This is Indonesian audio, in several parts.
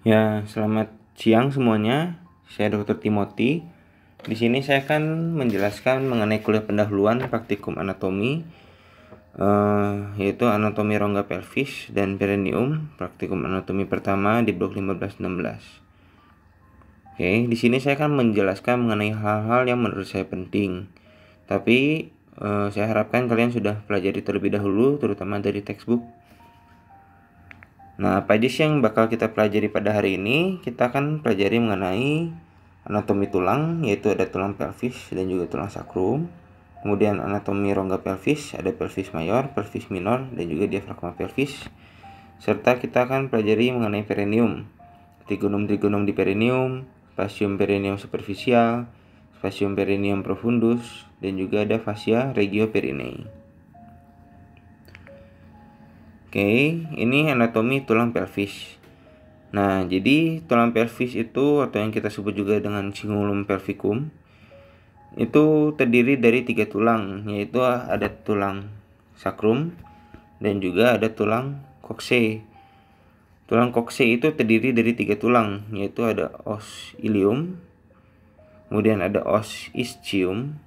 Ya, selamat siang semuanya. Saya Dr. Timothy. Di sini saya akan menjelaskan mengenai kuliah pendahuluan praktikum anatomi, yaitu anatomi rongga pelvis dan perineum, praktikum anatomi pertama di blok 15-16. Oke, di sini saya akan menjelaskan mengenai hal-hal yang menurut saya penting. Tapi saya harapkan kalian sudah pelajari terlebih dahulu, terutama dari textbook. Nah, apa aja sih yang bakal kita pelajari pada hari ini? Kita akan pelajari mengenai anatomi tulang, yaitu ada tulang pelvis dan juga tulang sakrum. Kemudian anatomi rongga pelvis, ada pelvis mayor, pelvis minor, dan juga diafragma pelvis. Serta kita akan pelajari mengenai perineum, trigonum-trigonum di perineum, spasium perineum superficial, spasium perineum profundus, dan juga ada fascia regioperineum. Oke, ini anatomi tulang pelvis. Nah, jadi tulang pelvis itu atau yang kita sebut juga dengan cingulum pelvicum itu terdiri dari 3 tulang, yaitu ada tulang sakrum dan juga ada tulang kokse. Tulang kokse itu terdiri dari 3 tulang, yaitu ada os ilium, kemudian ada os ischium,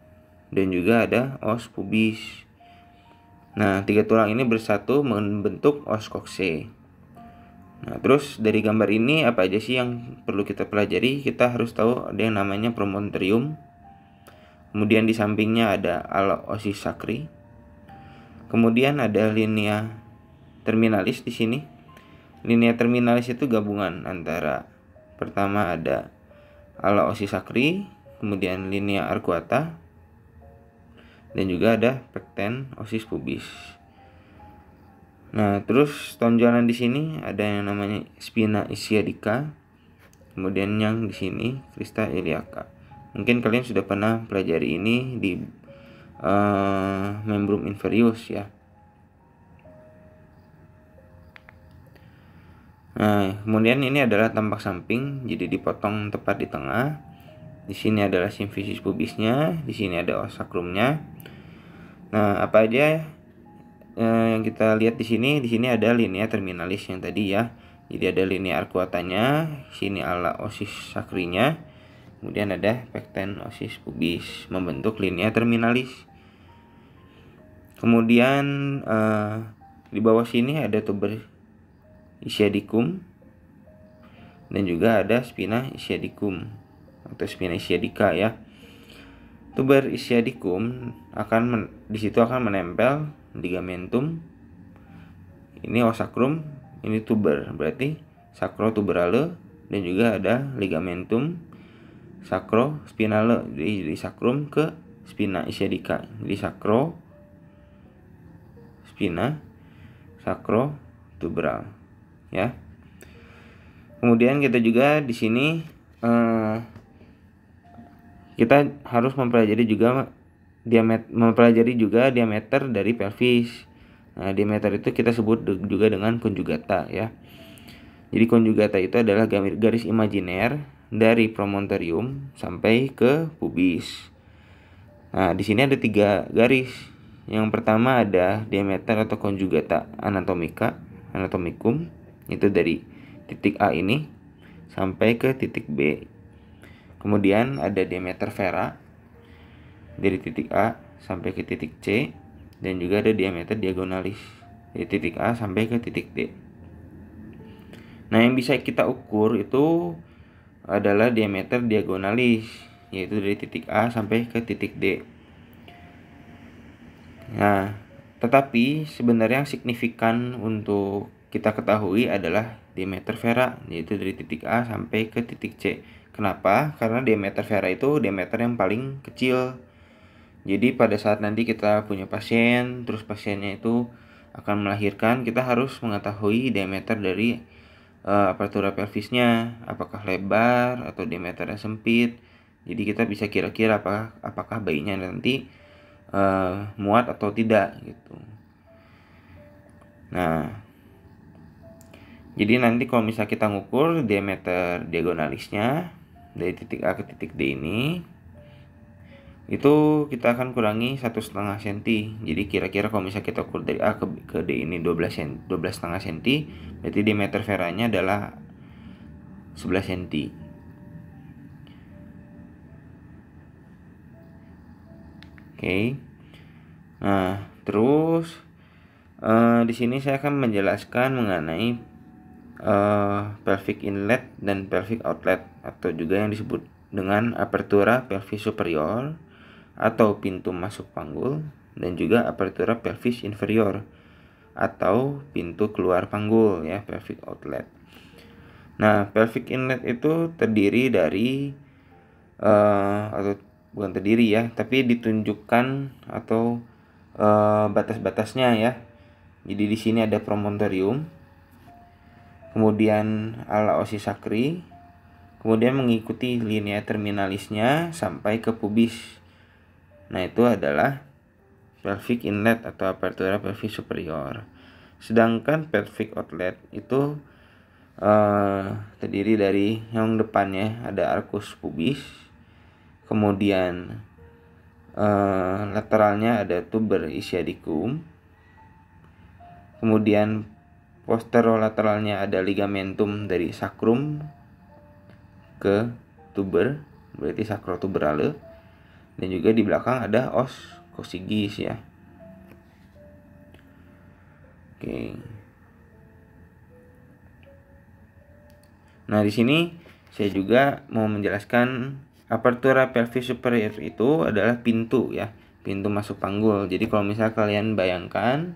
dan juga ada os pubis. Nah, 3 tulang ini bersatu membentuk os kokse. Nah, terus dari gambar ini apa aja sih yang perlu kita pelajari? Kita harus tahu ada yang namanya promontorium. Kemudian di sampingnya ada ala osis sacri. Kemudian ada linea terminalis di sini. Linea terminalis itu gabungan antara pertama ada ala osis sacri, kemudian linea arcuata, dan juga ada pecten osis pubis. Nah, terus tonjolan di sini ada yang namanya spina ischiadica, kemudian yang di sini crista iliaca. Mungkin kalian sudah pernah pelajari ini di membrum inferius ya. Nah, kemudian ini adalah tampak samping, jadi dipotong tepat di tengah. Di sini adalah simfisis pubisnya, di sini ada os sakrumnya. Nah, apa aja yang kita lihat di sini? Di sini ada linea terminalis yang tadi ya. Jadi ada linea arcuatanya, sini ala osis sacrinya, kemudian ada pecten osis pubis membentuk linea terminalis. Kemudian di bawah sini ada tuber ischiadicum dan juga ada spina ischiadicum atau spina ischiadica ya. Tuber ischiadicum di situ akan menempel ligamentum. Ini os sacrum, ini tuber, berarti sacrotuberale, dan juga ada ligamentum sacrospinale di sacrum ke spina ischiadica. Jadi spina sacrotuberal ya. Kemudian kita juga di sini kita harus mempelajari juga diameter dari pelvis. Nah, diameter itu kita sebut juga dengan konjugata ya. Jadi konjugata itu adalah garis imajiner dari promontorium sampai ke pubis. Nah, di sini ada 3 garis. Yang pertama ada diameter atau konjugata anatomicum, itu dari titik A ini sampai ke titik B. Kemudian ada diameter vera dari titik A sampai ke titik C, dan juga ada diameter diagonalis dari titik A sampai ke titik D. Nah, yang bisa kita ukur itu adalah diameter diagonalis, yaitu dari titik A sampai ke titik D. Nah, tetapi sebenarnya yang signifikan untuk kita ketahui adalah diameter vera, yaitu dari titik A sampai ke titik C. Kenapa? Karena diameter vera itu diameter yang paling kecil. Jadi pada saat nanti kita punya pasien, terus pasiennya itu akan melahirkan, kita harus mengetahui diameter dari apertura pelvisnya, apakah lebar atau diameternya sempit. Jadi kita bisa kira-kira apakah bayinya nanti muat atau tidak gitu. Nah, jadi nanti kalau misalnya kita ngukur diameter diagonalisnya dari titik A ke titik D ini, itu kita akan kurangi 1,5 cm. Jadi kira-kira kalau misalnya kita ukur dari A ke D ini 12,5 cm, berarti diameter veranya adalah 11 cm. Oke. Nah, terus di sini saya akan menjelaskan mengenai pelvic inlet dan pelvic outlet, atau juga yang disebut dengan apertura pelvis superior atau pintu masuk panggul, dan juga apertura pelvis inferior atau pintu keluar panggul ya, pelvic outlet. Nah, pelvic inlet itu terdiri dari atau bukan terdiri ya, tapi ditunjukkan atau batas-batasnya ya. Jadi di sini ada promontorium, kemudian ala osi sacri, kemudian mengikuti linea terminalisnya sampai ke pubis. Nah, itu adalah pelvic inlet atau apertura pelvis superior. Sedangkan pelvic outlet itu terdiri dari yang depannya ada arcus pubis, kemudian lateralnya ada tuber ischiadicum, kemudian posterolateralnya ada ligamentum dari sacrum ke tuber, berarti sacrotuberale, dan juga di belakang ada os coccygis ya. Oke. Nah, di sini saya juga mau menjelaskan apertura pelvis superior itu adalah pintu ya, pintu masuk panggul. Jadi kalau misalnya kalian bayangkan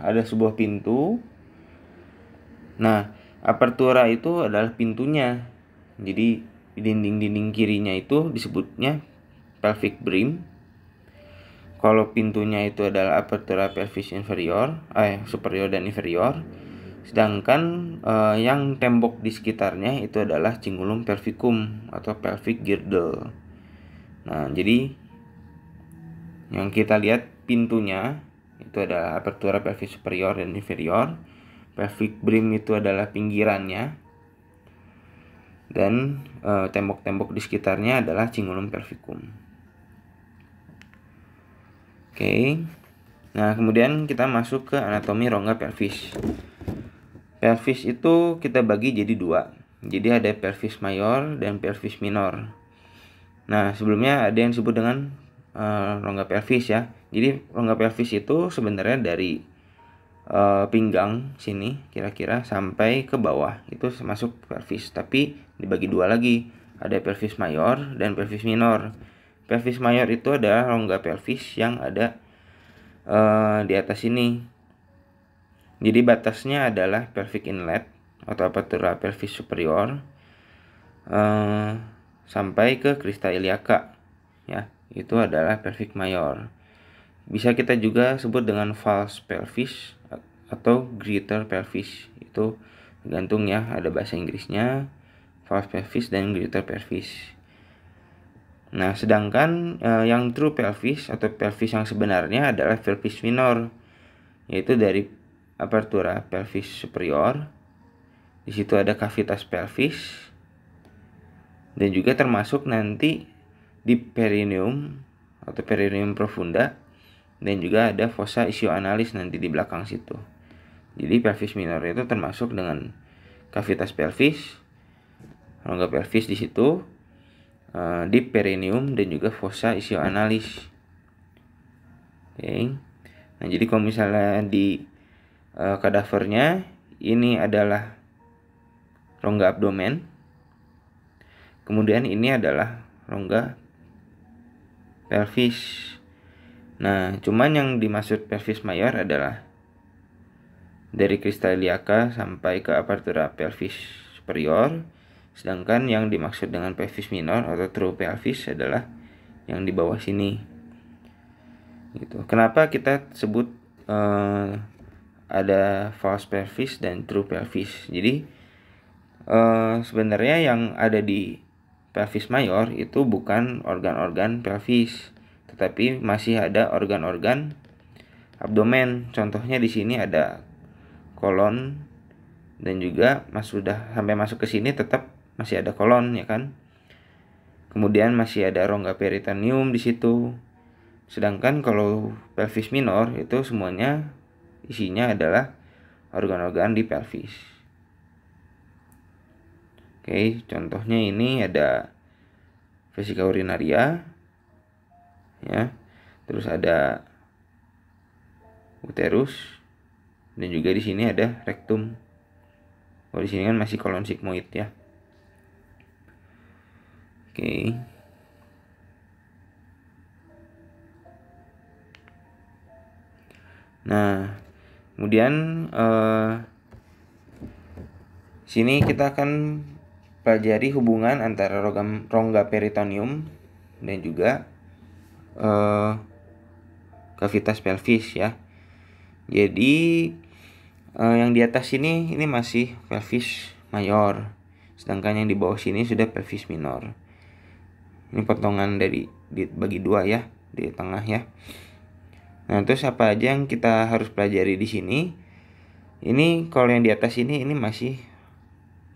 ada sebuah pintu. Nah, apertura itu adalah pintunya. Jadi dinding-dinding kirinya itu disebutnya pelvic brim. Kalau pintunya itu adalah apertura pelvis inferior, superior dan inferior. Sedangkan yang tembok di sekitarnya itu adalah cingulum pelvicum atau pelvic girdle. Nah, jadi yang kita lihat pintunya itu adalah apertura pelvis superior dan inferior. Pelvic brim itu adalah pinggirannya, dan tembok-tembok di sekitarnya adalah cingulum pelvicum. Oke. Nah, kemudian kita masuk ke anatomi rongga pelvis. Pelvis itu kita bagi jadi dua. Jadi ada pelvis mayor dan pelvis minor. Nah, sebelumnya ada yang disebut dengan rongga pelvis ya. Jadi rongga pelvis itu sebenarnya dari pinggang sini kira-kira sampai ke bawah itu masuk pelvis, tapi dibagi dua lagi, ada pelvis mayor dan pelvis minor. Pelvis mayor itu adalah rongga pelvis yang ada di atas ini. Jadi batasnya adalah pelvic inlet atau apertura pelvis superior sampai ke crista iliaca ya, itu adalah pelvic mayor. Bisa kita juga sebut dengan false pelvis atau greater pelvis, itu tergantung ya, ada bahasa Inggrisnya false pelvis dan greater pelvis. Nah, sedangkan yang true pelvis atau pelvis yang sebenarnya adalah pelvis minor, yaitu dari apertura pelvis superior. Di situ ada cavitas pelvis dan juga termasuk nanti di perineum atau perineum profunda, dan juga ada fossa ischioanalis nanti di belakang situ. Jadi pelvis minor itu termasuk dengan cavitas pelvis, rongga pelvis di situ, di perineum dan juga fossa ischioanalis. Oke. Nah, jadi kalau misalnya di kadavernya ini adalah rongga abdomen, kemudian ini adalah rongga pelvis. Nah, cuman yang dimaksud pelvis mayor adalah dari crista iliaca sampai ke apertura pelvis superior, sedangkan yang dimaksud dengan pelvis minor atau true pelvis adalah yang di bawah sini. Gitu. Kenapa kita sebut ada false pelvis dan true pelvis? Jadi sebenarnya yang ada di pelvis mayor itu bukan organ-organ pelvis, tetapi masih ada organ-organ abdomen. Contohnya di sini ada kolon, dan juga sudah sampai masuk ke sini tetap masih ada kolon ya kan. Kemudian masih ada rongga peritoneum di situ. Sedangkan kalau pelvis minor itu semuanya isinya adalah organ-organ di pelvis. Oke, contohnya ini ada vesika urinaria ya. Terus ada uterus dan juga di sini ada rektum. Oh, di sini kan masih kolon sigmoid ya. Oke. Nah, kemudian sini kita akan pelajari hubungan antara rongga peritoneum dan juga kavitas pelvis ya. Jadi yang di atas ini masih pelvis mayor, sedangkan yang di bawah sini sudah pelvis minor. Ini potongan bagi dua ya, di tengah ya. Nah, terus apa aja yang kita harus pelajari di sini? Ini kalau yang di atas ini masih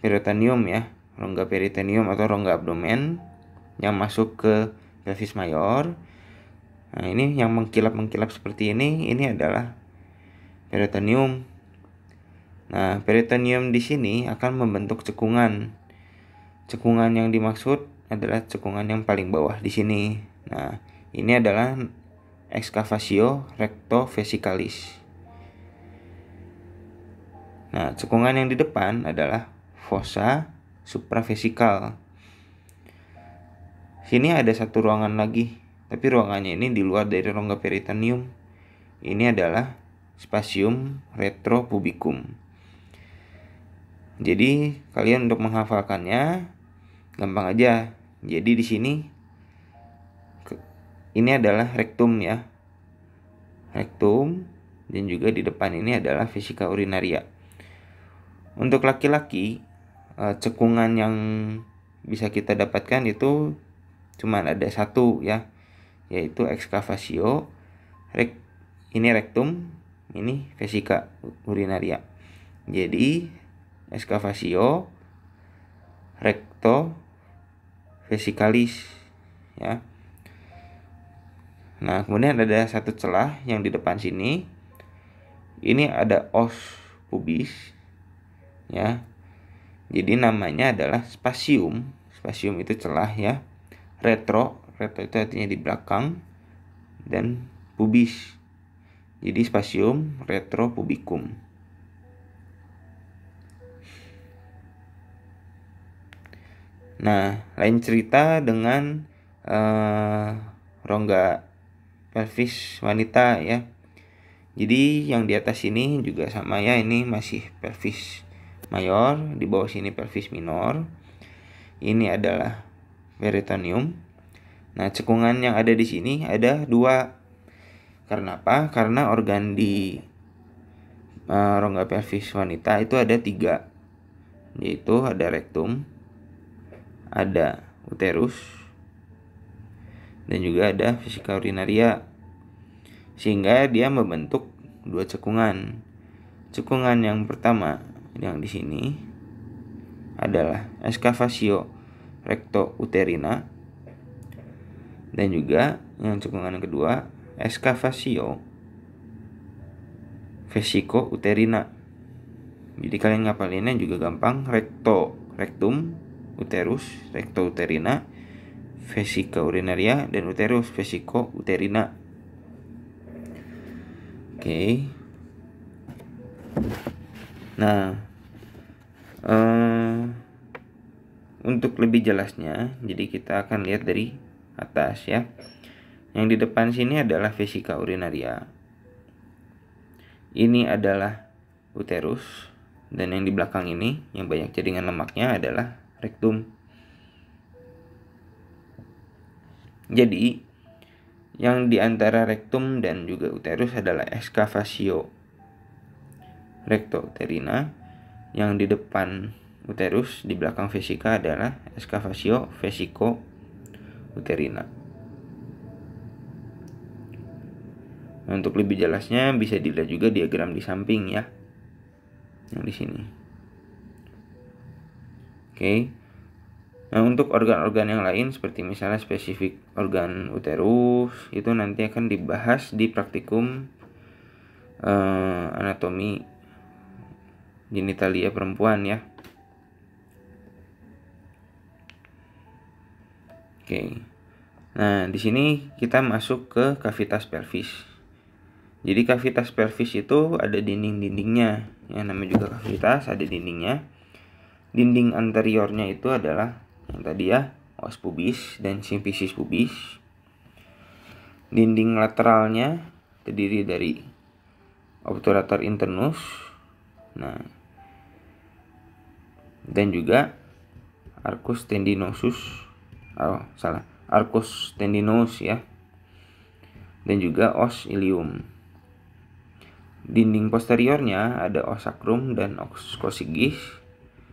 peritoneum ya, rongga peritoneum atau rongga abdomen yang masuk ke pelvis mayor. Nah, ini yang mengkilap-mengkilap seperti ini adalah peritoneum. Nah, peritoneum di sini akan membentuk cekungan. Cekungan yang dimaksud adalah cekungan yang paling bawah di sini. Nah, ini adalah excavatio rectovesicalis. Nah, cekungan yang di depan adalah fossa supravesikal. Sini ada satu ruangan lagi, tapi ruangannya ini di luar dari rongga peritoneum. Ini adalah spasium retropubicum. Jadi kalian untuk menghafalkannya gampang aja. Jadi di sini ini adalah rektum ya. Rektum, dan juga di depan ini adalah vesika urinaria. Untuk laki-laki, cekungan yang bisa kita dapatkan itu cuma ada satu ya, yaitu excavatio. Ini rektum, ini vesika urinaria. Jadi excavatio recto vesicalis ya. Nah, kemudian ada satu celah yang di depan sini. Ini ada os pubis ya. Jadi namanya adalah spasium. Spasium itu celah ya. Retro itu artinya di belakang, dan pubis. Jadi spasium retropubicum. Nah, lain cerita dengan rongga pelvis wanita ya. Jadi yang di atas ini juga sama ya, ini masih pelvis mayor, di bawah sini pelvis minor. Ini adalah peritoneum. Nah, cekungan yang ada di sini ada dua. Karena apa? Karena organ di rongga pelvis wanita itu ada tiga, yaitu ada rektum, ada uterus, dan juga ada vesika urinaria, sehingga dia membentuk dua cekungan. Cekungan yang pertama yang di sini adalah excavatio rectouterina, dan juga yang cekungan yang kedua excavatio vesicouterina. Jadi kalian ngapalinnya juga gampang, rektum, uterus, rectouterina, vesika urinaria, dan uterus, vesicouterina. Oke. Nah, untuk lebih jelasnya, jadi kita akan lihat dari atas ya. Yang di depan sini adalah vesika urinaria. Ini adalah uterus, dan yang di belakang ini yang banyak jaringan lemaknya adalah rektum. Jadi yang di antara rektum dan juga uterus adalah excavatio rectouterina. Yang di depan uterus, di belakang vesika adalah excavatio vesicouterina. Nah, untuk lebih jelasnya bisa dilihat juga diagram di samping ya, yang di sini. Oke. Nah, untuk organ-organ yang lain seperti misalnya spesifik organ uterus itu nanti akan dibahas di praktikum anatomi genitalia perempuan ya. Oke. Nah, di sini kita masuk ke kavitas pelvis. Jadi kavitas pelvis itu ada dinding-dindingnya. Yang namanya juga kavitas ada dindingnya. Dinding anteriornya itu adalah yang tadi ya, os pubis dan simfisis pubis. Dinding lateralnya terdiri dari obturator internus. Nah, dan juga arcus tendinosus. Arcus tendinous ya. Dan juga os ilium. Dinding posteriornya ada os sacrum dan os coccygeus,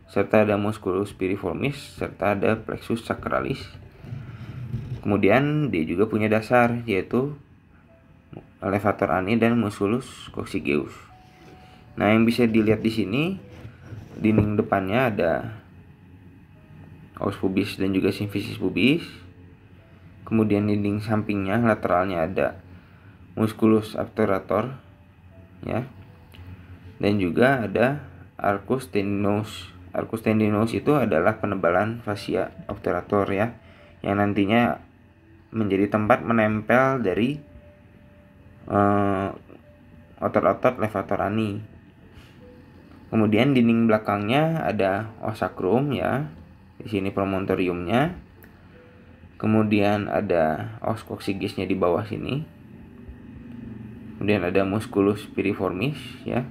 serta ada musculus piriformis, serta ada plexus sacralis. Kemudian dia juga punya dasar, yaitu levator ani dan musculus coccygeus. Nah, yang bisa dilihat di sini, dinding depannya ada os pubis dan juga simfisis pubis. Kemudian dinding sampingnya, lateralnya ada musculus obturator ya. Dan juga ada arcus tendinous. Arcus tendinous itu adalah penebalan fascia obturator ya, yang nantinya menjadi tempat menempel dari otot-otot levator ani. Kemudian dinding belakangnya ada os sacrum ya. Di sini promontoriumnya. Kemudian ada os coccygeusnya di bawah sini. Kemudian ada musculus piriformis ya.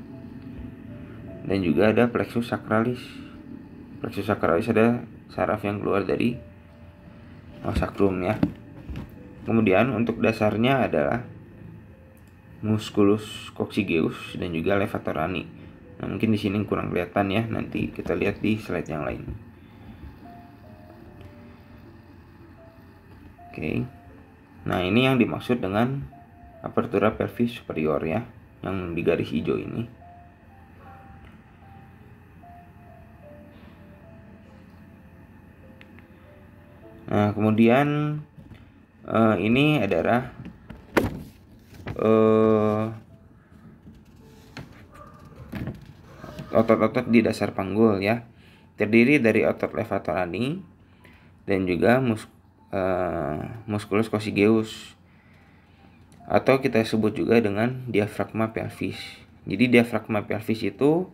Dan juga ada plexus sacralis. Plexus sacralis ada saraf yang keluar dari os sacrum ya. Kemudian untuk dasarnya adalah musculus coccygeus dan juga levator ani. Nah, mungkin di sini kurang kelihatan ya, nanti kita lihat di slide yang lain. Oke. Nah, ini yang dimaksud dengan apertura pelvis superior ya, yang di garis hijau ini. Nah, kemudian ini adalah otot-otot di dasar panggul ya. Terdiri dari otot levator ani dan juga musculus coccygeus, atau kita sebut juga dengan diafragma pelvis. Jadi diafragma pelvis itu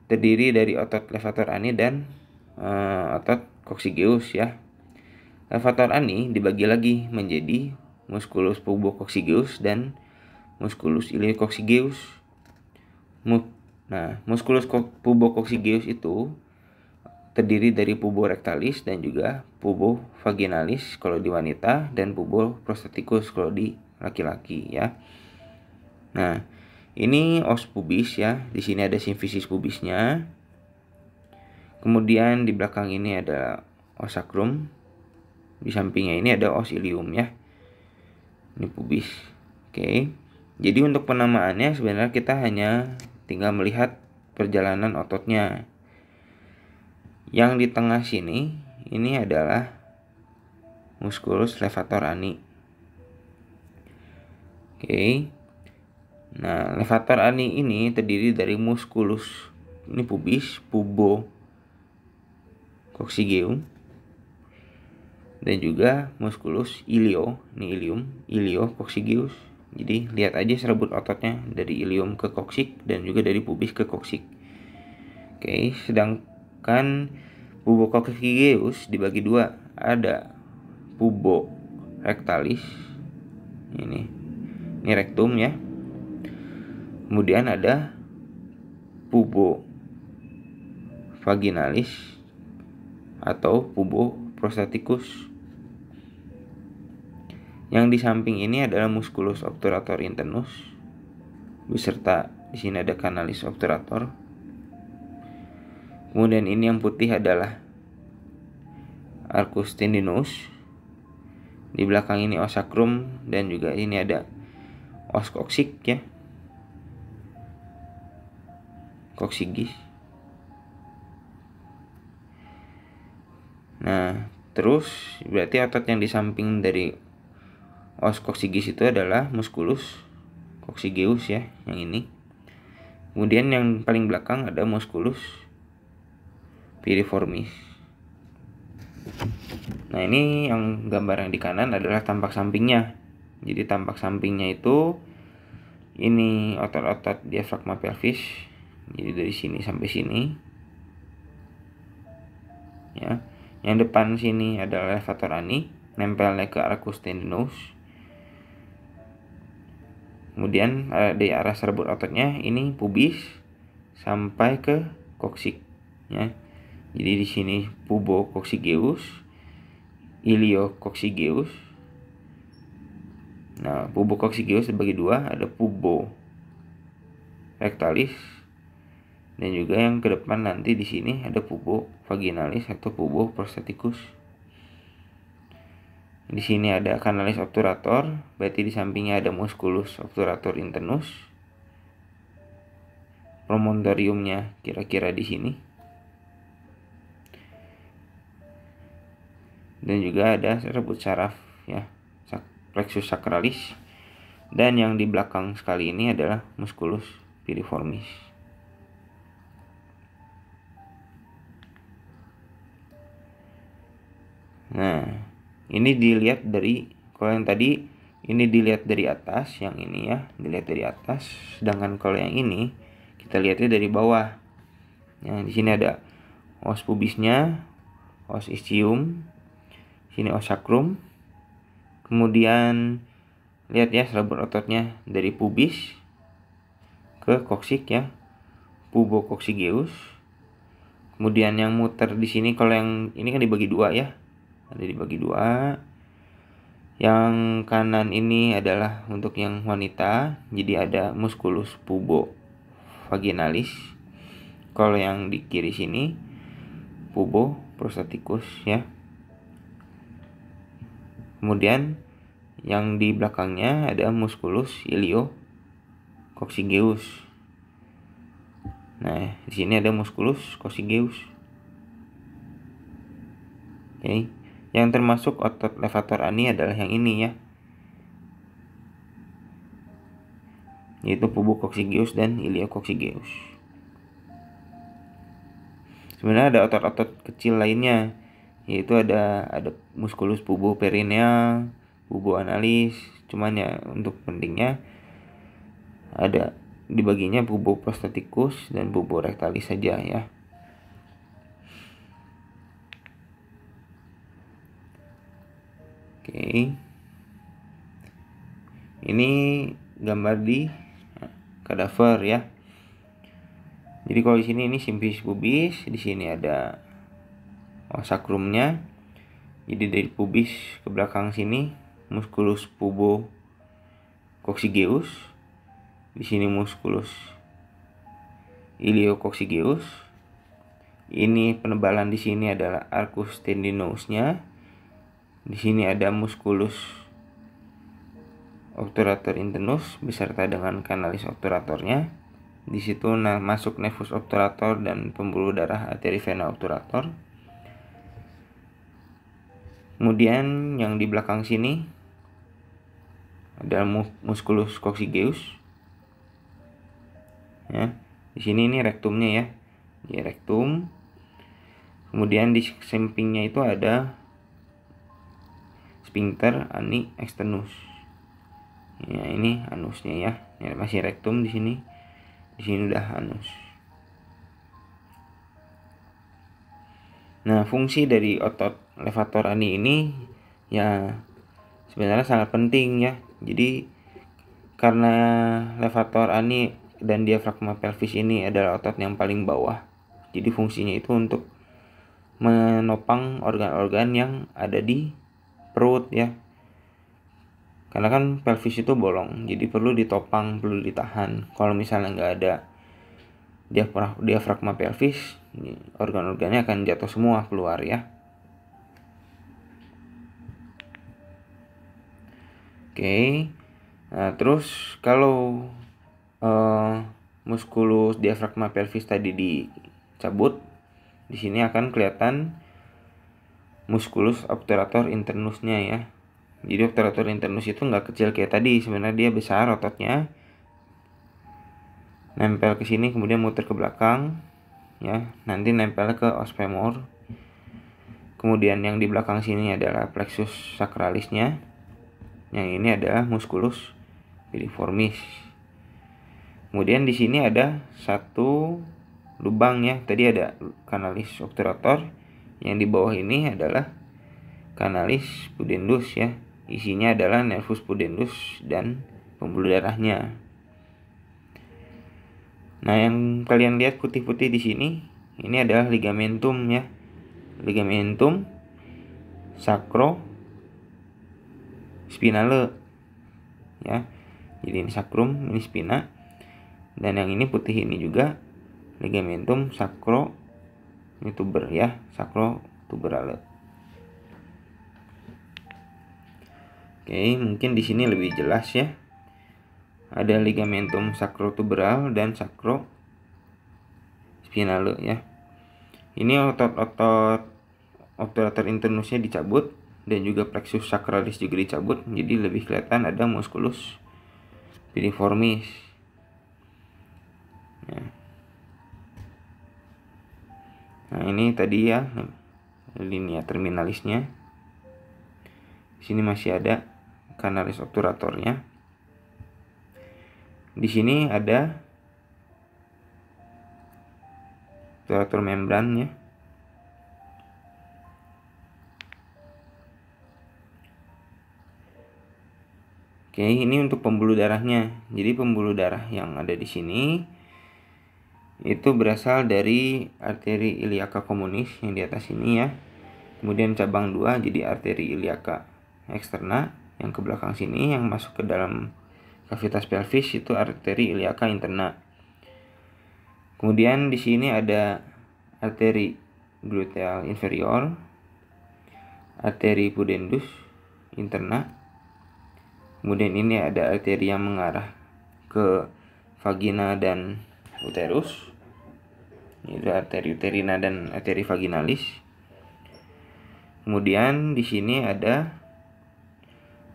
terdiri dari otot levator ani dan otot coccygeus ya. Levator ani dibagi lagi menjadi musculus pubococcygeus dan musculus iliococcygeus. Nah, musculus pubococcygeus itu terdiri dari pubo rectalis dan juga pubo vaginalis kalau di wanita, dan pubo prostaticus kalau di laki-laki ya. Nah, ini os pubis ya. Di sini ada simfisis pubisnya. Kemudian di belakang ini ada os sacrum. Di sampingnya ini ada os ilium ya. Ini pubis. Oke. Jadi untuk penamaannya sebenarnya kita hanya tinggal melihat perjalanan ototnya. Yang di tengah sini ini adalah musculus levator ani. Oke. Nah, levator ani ini terdiri dari musculus, ini pubis, pubo coccygeum, dan juga musculus ilio, ini ilium, iliococcygeus. Jadi lihat aja serabut ototnya dari ilium ke coccyx dan juga dari pubis ke coccyx. Oke, sedangkan pubo coccygeus dibagi dua, ada pubo rectalis, ini rektum ya. Kemudian ada pubo vaginalis atau pubo prostaticus. Yang di samping ini adalah musculus obturator internus beserta di sini ada canalis obturator. Kemudian ini yang putih adalah arcus tendinous. Di belakang ini os sacrum dan juga ini ada os coccyx ya. Coccygeus. Nah, terus berarti otot yang di samping dari os coccygeus itu adalah musculus coccygeus ya, yang ini. Kemudian yang paling belakang ada musculus piriformis. Nah, Nah, ini yang gambar yang di kanan adalah tampak sampingnya. Jadi tampak sampingnya itu ini otot-otot diafragma pelvis. Jadi dari sini sampai sini. Ya. Yang depan sini adalah levator ani, nempelnya ke arcus tendinous. Kemudian di arah serbut ototnya ini pubis sampai ke koksik, ya. Jadi di sini pubococcygeuus, iliococcygeus. Nah, pubococcygeuus dibagi dua, ada pubo rectalis dan juga yang ke depan nanti di sini ada pubo vaginalis atau pubo prostaticus. Di sini ada canalis obturator, berarti di sampingnya ada musculus obturator internus. Promontoriumnya kira-kira di sini. Dan juga ada serbut saraf, ya, plexus sacralis. Dan yang di belakang sekali ini adalah musculus piriformis. Nah, ini dilihat dari, kalau yang tadi ini dilihat dari atas, yang ini ya dilihat dari atas, sedangkan kalau yang ini kita lihatnya dari bawah. Nah, di sini ada os pubisnya, os ischium, sini os sacrum. Kemudian lihat ya serbut ototnya dari pubis ke koksik, ya, pubococcygeuus. Kemudian yang muter di sini, kalau yang ini kan dibagi dua, ya, ada dibagi dua. Yang kanan ini adalah untuk yang wanita, jadi ada musculus pubo vaginalis. Kalau yang di kiri sini pubo prostaticus, ya. Kemudian yang di belakangnya ada musculus iliococcygeus. Nah, di sini ada musculus coccygeus. Oke. Yang termasuk otot levator ani adalah yang ini, ya, yaitu pubococcygeuus dan iliococcygeus. Sebenarnya ada otot-otot kecil lainnya, yaitu ada musculus pubo perineal, pubo analis. Cuman ya untuk pentingnya ada dibaginya pubo prostaticus dan pubo rectalis saja, ya. Oke. Ini gambar di kadaver, ya. Jadi kalau di sini ini symphysis pubis, di sini ada os sacrumnya. Jadi dari pubis ke belakang sini musculus pubococcygeuus. Di sini musculus iliococcygeus. Ini penebalan di sini adalah arcus tendinousnya. Di sini ada musculus obturator internus beserta dengan canalis obturatornya. Di situ masuk nevus obturator dan pembuluh darah arteri vena obturator. Kemudian yang di belakang sini ada musculus coccygeus. Ya, di sini ini rektumnya, ya, di rektum. Kemudian di sampingnya itu ada sphincter ani externus. Ya, ini anusnya, ya. Ya, masih rektum di sini. Di sini udah anus. Nah, fungsi dari otot levator ani ini ya sebenarnya sangat penting, ya. Jadi karena levator ani dan diafragma pelvis ini adalah otot yang paling bawah, jadi fungsinya itu untuk menopang organ-organ yang ada di perut, ya. Karena kan pelvis itu bolong, jadi perlu ditopang, perlu ditahan. Kalau misalnya nggak ada diafragma pelvis, organ-organnya akan jatuh semua keluar, ya. Oke. Nah, terus kalau musculus diafragma pelvis tadi dicabut, di sini akan kelihatan musculus obturator internusnya, ya. Jadi obturator internus itu nggak kecil kayak tadi, sebenarnya dia besar ototnya. Nempel ke sini kemudian muter ke belakang, ya. Nanti nempel ke os femur. Kemudian yang di belakang sini adalah plexus sacralisnya. Yang ini adalah musculus piriformis. Kemudian di sini ada satu lubang ya. Tadi ada canalis obturator. Yang di bawah ini adalah canalis pudendus ya. Isinya adalah nervus pudendus dan pembuluh darahnya. Nah, yang kalian lihat putih-putih di sini, ini adalah ligamentum ya. Ligamentum sacro spinale ya. Jadi ini sacrum, ini spina. Dan yang ini putih ini juga ligamentum sacro, ini tuber ya, sacro tuberale. Oke, mungkin di sini lebih jelas ya. Ada ligamentum sacrotuberal dan sacrospinale ya. Ini otot-otot obturator internusnya dicabut dan juga plexus sacralis juga dicabut. Jadi lebih kelihatan ada musculus piriformis. Ya. Nah, ini tadi ya linea terminalisnya. Di sini masih ada canalis obturatornya. Di sini ada obturator membrannya. Oke, ini untuk pembuluh darahnya. Jadi pembuluh darah yang ada di sini itu berasal dari arteri iliaca communis yang di atas ini ya. Kemudian cabang 2 jadi arteri iliaca externa yang ke belakang sini, yang masuk ke dalam kavitas pelvis itu arteri iliaca interna. Kemudian di sini ada arteri gluteal inferior, arteri pudendus interna. Kemudian ini ada arteri yang mengarah ke vagina dan uterus. Ini ada arteri uterina dan arteri vaginalis. Kemudian di sini ada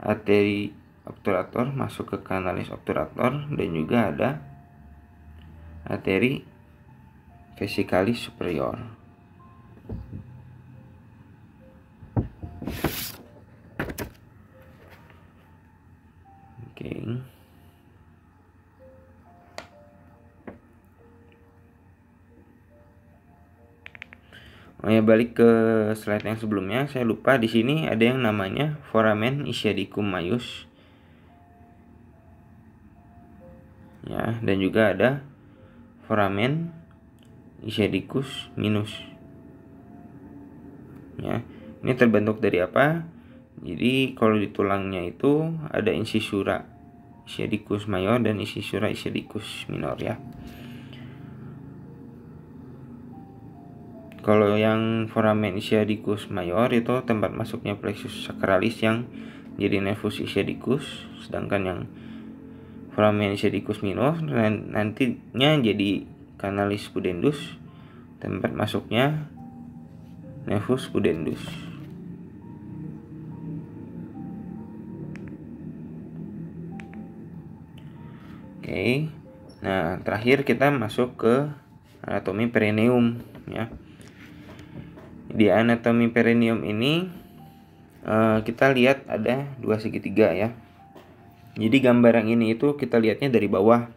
arteri obturator masuk ke canalis obturator dan juga ada arteri vesicalis superior. Oke. Oh ya, balik ke slide yang sebelumnya, saya lupa di sini ada yang namanya foramen ischiadicum maius. Ya, dan juga ada foramen ischiadicus minus. Ya, ini terbentuk dari apa? Jadi kalau di tulangnya itu ada incisura ischiadicus major dan incisura ischiadicus minor ya. Kalau yang foramen ischiadicus major itu tempat masuknya plexus sacralis yang jadi nervus ischiadicus, sedangkan yang foramen ischiadicus minor nantinya jadi canalis pudendus, tempat masuknya nervus pudendus. Oke. Nah, terakhir kita masuk ke anatomi perineum ya. Di anatomi perineum ini kita lihat ada dua segitiga ya. Jadi gambar yang ini itu kita lihatnya dari bawah.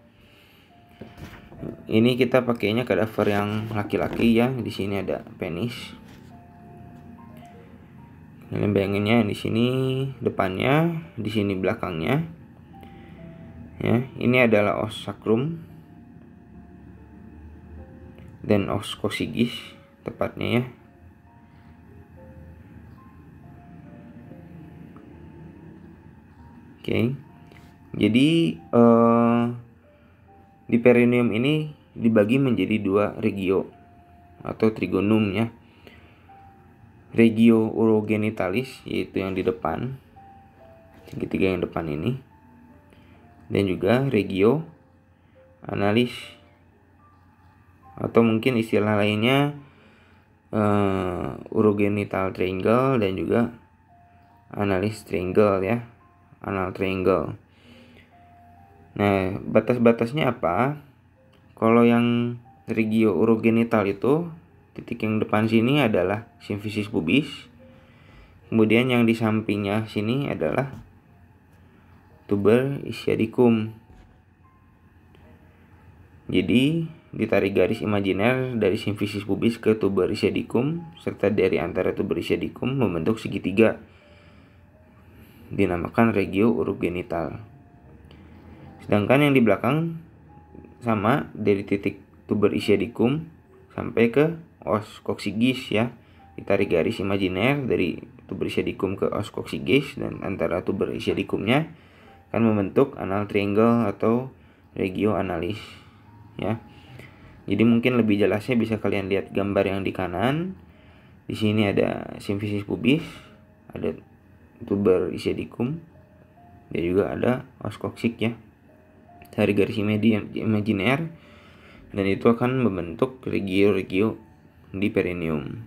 Ini kita pakainya kadaver yang laki-laki ya. Di sini ada penis. Kalian bayanginnya di sini depannya, di sini belakangnya. Ya, ini adalah os sacrum dan os coccygis tepatnya ya. Oke. Jadi di perineum ini dibagi menjadi dua regio atau trigonum ya. Regio urogenitalis yaitu yang di depan, segitiga yang depan ini, dan juga regio analis atau mungkin istilah lainnya urogenital triangle dan juga analis triangle ya, anal triangle. Nah, batas-batasnya apa? Kalau yang regio urogenital itu titik yang depan sini adalah simfisis pubis. Kemudian yang di sampingnya sini adalah tuber ischiadicum. Jadi ditarik garis imajiner dari simfisis pubis ke tuber ischiadicum serta dari antara tuber ischiadicum membentuk segitiga, dinamakan regio urogenital. Sedangkan yang di belakang sama, dari titik tuber ischiadicum sampai ke os coccygeus ya. Ditarik garis imajiner dari tuber ischiadicum ke os coccygeus, dan antara tuber ischiadicumnya akan membentuk anal triangle atau regio analis ya. Jadi mungkin lebih jelasnya bisa kalian lihat gambar yang di kanan. Di sini ada simfisis pubis, ada tuber ischiadicum, dan juga ada os coccyx ya. Dari garis imajiner, dan itu akan membentuk regio-regio di perineum.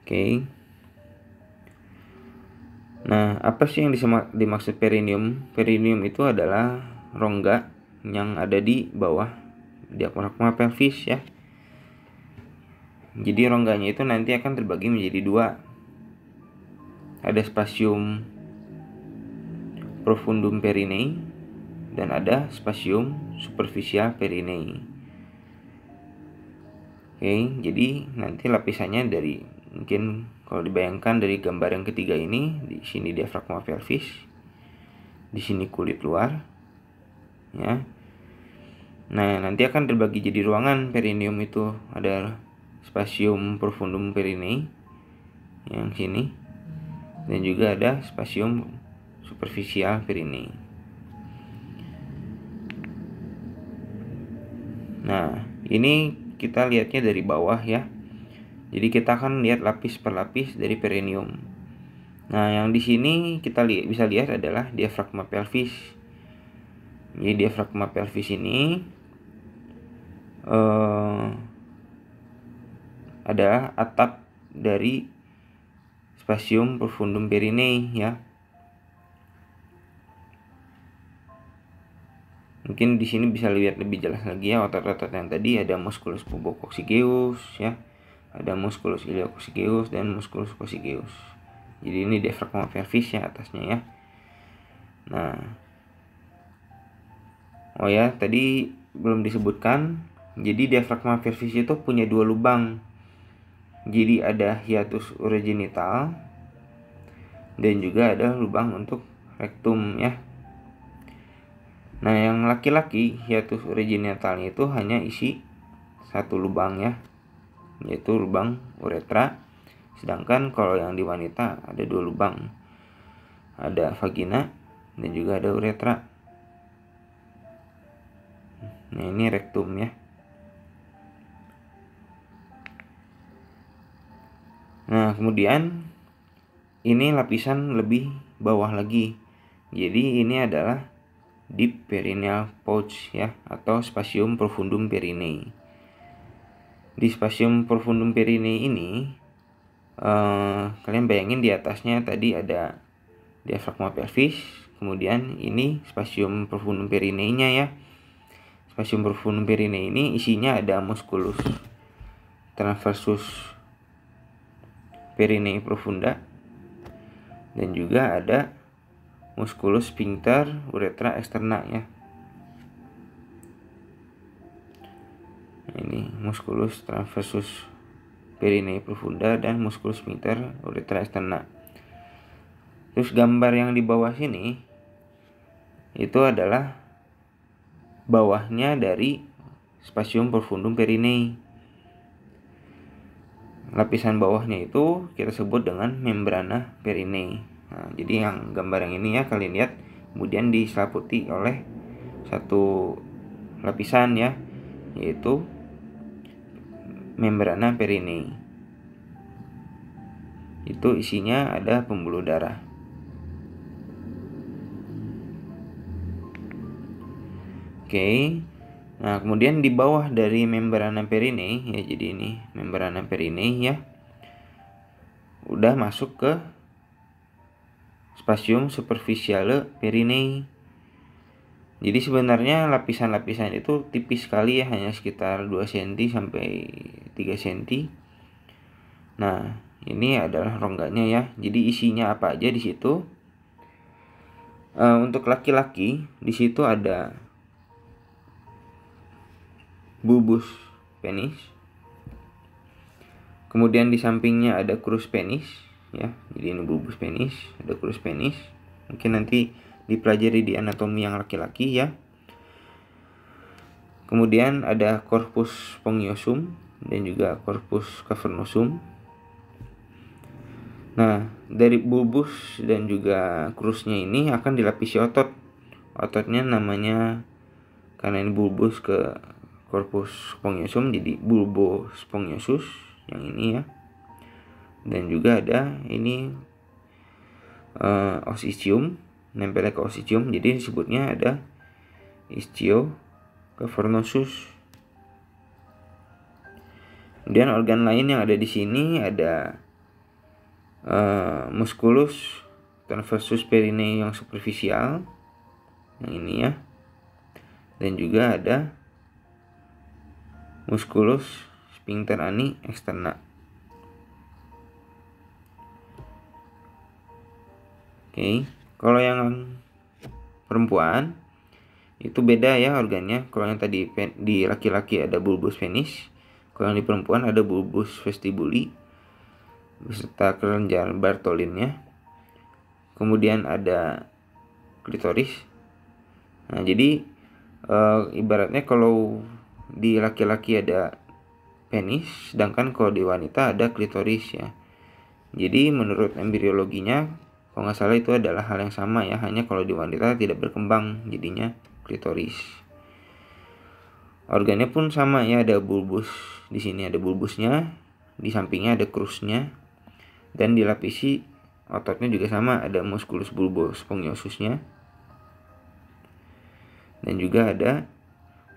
Oke. Nah, apa sih yang dimaksud perineum? Perineum itu adalah rongga yang ada di bawah diafragma pelvis ya. Jadi rongganya itu nanti akan terbagi menjadi dua. Ada spasium profundum perinei dan ada spasium superficial perinei. Oke, jadi nanti lapisannya dari, mungkin kalau dibayangkan dari gambar yang ketiga ini, di sini diafragma pelvis, di sini kulit luar ya. Nah, nanti akan terbagi jadi ruangan perineum itu, ada spasium profundum perinei yang sini, dan juga ada spasium superficial perinei. Nah, ini kita lihatnya dari bawah ya. Jadi kita akan lihat lapis per lapis dari perineum. Nah, yang di sini kita bisa lihat adalah diafragma pelvis. Jadi diafragma pelvis ini adalah atap dari spasium profundum perinei ya. Mungkin di sini bisa lihat lebih jelas lagi ya otot-otot yang tadi, ada musculus pubococcygeus ya, ada musculus iliococcygeus dan musculus coccygeus. Jadi ini diafragma pelvis ya atasnya ya. Nah, oh ya, tadi belum disebutkan. Jadi diafragma pelvis itu punya dua lubang. Jadi ada hiatus urogenital dan juga ada lubang untuk rektum ya. Nah, yang laki-laki hiatus urogenitalnya itu hanya isi satu lubang ya, yaitu lubang uretra. Sedangkan kalau yang di wanita ada dua lubang, ada vagina dan juga ada uretra. Nah, ini rektum ya. Nah, kemudian ini lapisan lebih bawah lagi. Jadi ini adalah deep perineal pouch ya, atau spasium profundum perinei. Di spasium profundum perinei ini kalian bayangin di atasnya tadi ada diafragma pelvis, kemudian ini spasium profundum perineinya ya. Spasium profundum perinei ini isinya ada musculus transversus perinei profunda dan juga ada musculus sphincter uretra externa ya. Ini musculus transversus perinei profunda dan musculus sphincter uretra externa. Terus gambar yang di bawah sini itu adalah bawahnya dari spasium profundum perinei. Lapisan bawahnya itu kita sebut dengan membrana perinei. Nah, jadi yang gambar yang ini ya kalian lihat, kemudian diselimuti oleh satu lapisan ya, yaitu membrana perinei. Itu isinya ada pembuluh darah. Oke. Nah, kemudian di bawah dari membrana perinei ya, jadi ini membrana perinei ya, udah masuk ke spasium superficiale perinei. Jadi sebenarnya lapisan-lapisan itu tipis sekali ya, hanya sekitar 2 cm sampai 3 cm. Nah, ini adalah rongganya ya. Jadi isinya apa aja di situ? Untuk laki-laki di situ ada bulbus penis. Kemudian di sampingnya ada crus penis ya. Jadi ini bulbus penis, ada crus penis. Mungkin nanti dipelajari di anatomi yang laki-laki ya. Kemudian ada corpus spongiosum dan juga corpus cavernosum. Nah, dari bulbus dan juga crusnya ini akan dilapisi otot. Ototnya namanya, karena ini bulbus ke corpus spongiosum, jadi bulbospongiosus yang ini ya. Dan juga ada ini osystium, nempel ke osystium, jadi disebutnya ada ischiocavernosus. Kemudian organ lain yang ada di sini ada musculus transversus perineum yang superficial, yang ini ya. Dan juga ada musculus sphincter ani externa. Oke, kalau yang perempuan itu beda ya organnya. Kalau yang tadi di laki-laki ada bulbus penis, kalau yang di perempuan ada bulbus vestibuli beserta kelenjar Bartholinnya. Kemudian ada klitoris. Nah, jadi ibaratnya kalau di laki-laki ada penis, sedangkan kalau di wanita ada klitoris ya. Jadi menurut embriologinya, kalau nggak salah itu adalah hal yang sama ya, hanya kalau di wanita tidak berkembang, jadinya klitoris. Organnya pun sama ya, ada bulbus. Di sini ada bulbusnya, di sampingnya ada crusnya, dan dilapisi ototnya juga sama, ada musculus bulbospongiosusnya, dan juga ada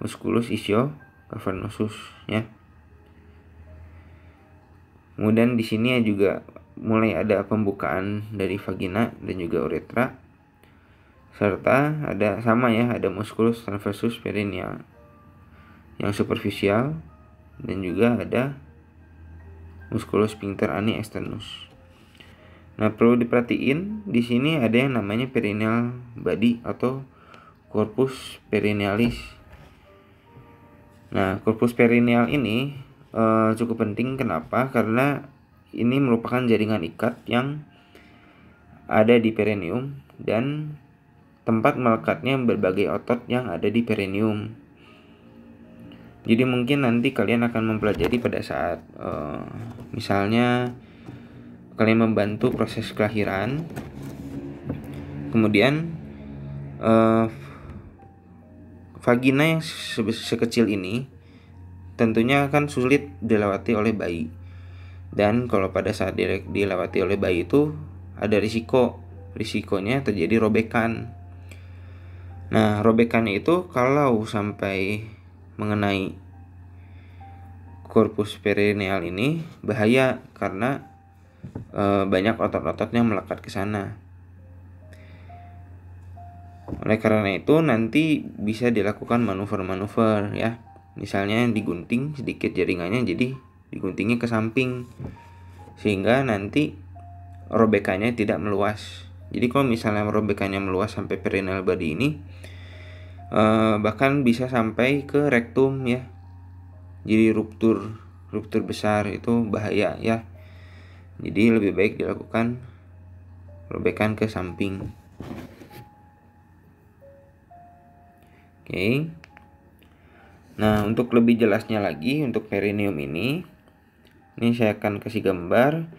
musculus ischiocavernosus ya. Kemudian di sini juga mulai ada pembukaan dari vagina dan juga uretra, serta ada sama ya, ada musculus transversus perineal yang superficial, dan juga ada musculus sphincter ani externus. Nah, perlu diperhatiin di sini ada yang namanya perineal body atau corpus perinealis. Nah, corpus perineal ini cukup penting. Kenapa? Karena ini merupakan jaringan ikat yang ada di perineum dan tempat melekatnya berbagai otot yang ada di perineum. Jadi mungkin nanti kalian akan mempelajari pada saat misalnya kalian membantu proses kelahiran. Kemudian vagina yang sekecil ini tentunya akan sulit dilewati oleh bayi. Dan kalau pada saat dilewati oleh bayi itu ada risikonya terjadi robekan. Nah, robekannya itu kalau sampai mengenai corpus perineal ini bahaya, karena banyak otot-otot yang melekat ke sana. Oleh karena itu nanti bisa dilakukan manuver-manuver ya. Misalnya digunting sedikit jaringannya, jadi diguntingnya ke samping sehingga nanti robekannya tidak meluas. Jadi kalau misalnya robekannya meluas sampai perineal body ini, bahkan bisa sampai ke rektum ya. Jadi ruptur besar, itu bahaya ya. Jadi lebih baik dilakukan robekan ke samping. Oke. Nah, untuk lebih jelasnya lagi untuk perineum ini saya akan kasih gambar.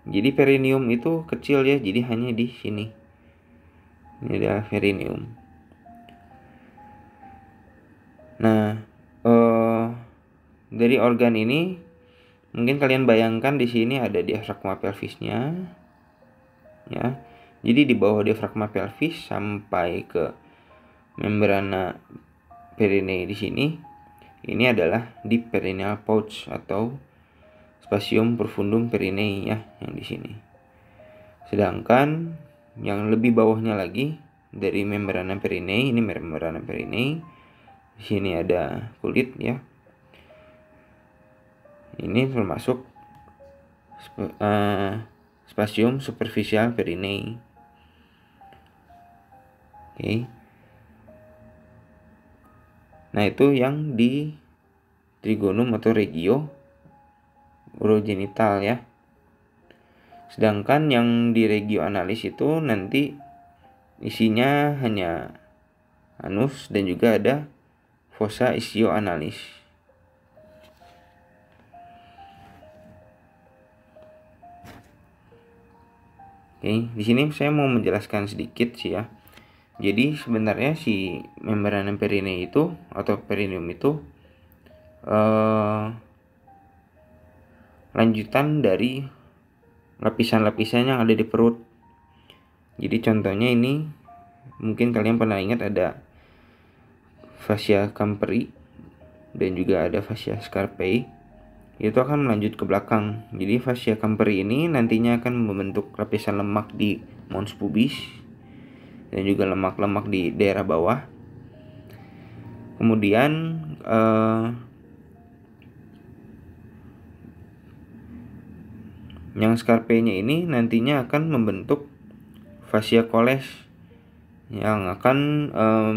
Jadi perineum itu kecil ya, jadi hanya di sini. Ini adalah perineum. Nah, dari organ ini mungkin kalian bayangkan di sini ada diafragma pelvisnya, ya. Jadi di bawah diafragma pelvis sampai ke membrana perinei di sini, ini adalah deep perineal pouch atau spatium profundum perinei ya, yang di sini. Sedangkan yang lebih bawahnya lagi dari membrana Perinei, ini membrana Perinei. Di sini ada kulit ya. Ini termasuk spasium superficial Perinei. Oke. Nah, itu yang di trigonum atau regio urogenital ya. Sedangkan yang di regio analis itu nanti isinya hanya anus dan juga ada fossa ischiyoanalis. Oke, di sini saya mau menjelaskan sedikit sih ya. Jadi sebenarnya si membrana Perinei itu atau perineum itu lanjutan dari lapisan-lapisan yang ada di perut. Jadi contohnya ini mungkin kalian pernah ingat ada fascia Camperi dan juga ada fascia Scarpae. Itu akan melanjut ke belakang. Jadi fascia Camperi ini nantinya akan membentuk lapisan lemak di mons pubis dan juga lemak-lemak di daerah bawah. Kemudian yang Scarpae-nya ini nantinya akan membentuk fascia coles yang akan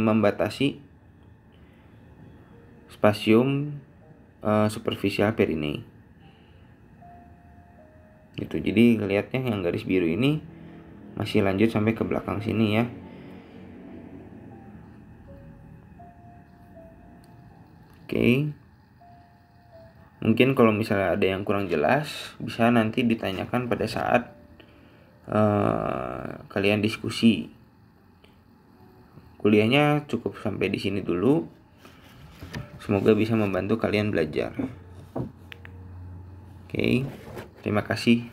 membatasi spasium superficial Perinei. Gitu. Jadi lihatnya yang garis biru ini masih lanjut sampai ke belakang sini ya. Oke. Mungkin kalau misalnya ada yang kurang jelas bisa nanti ditanyakan pada saat kalian diskusi. Kuliahnya cukup sampai di sini dulu. Semoga bisa membantu kalian belajar. Oke, terima kasih.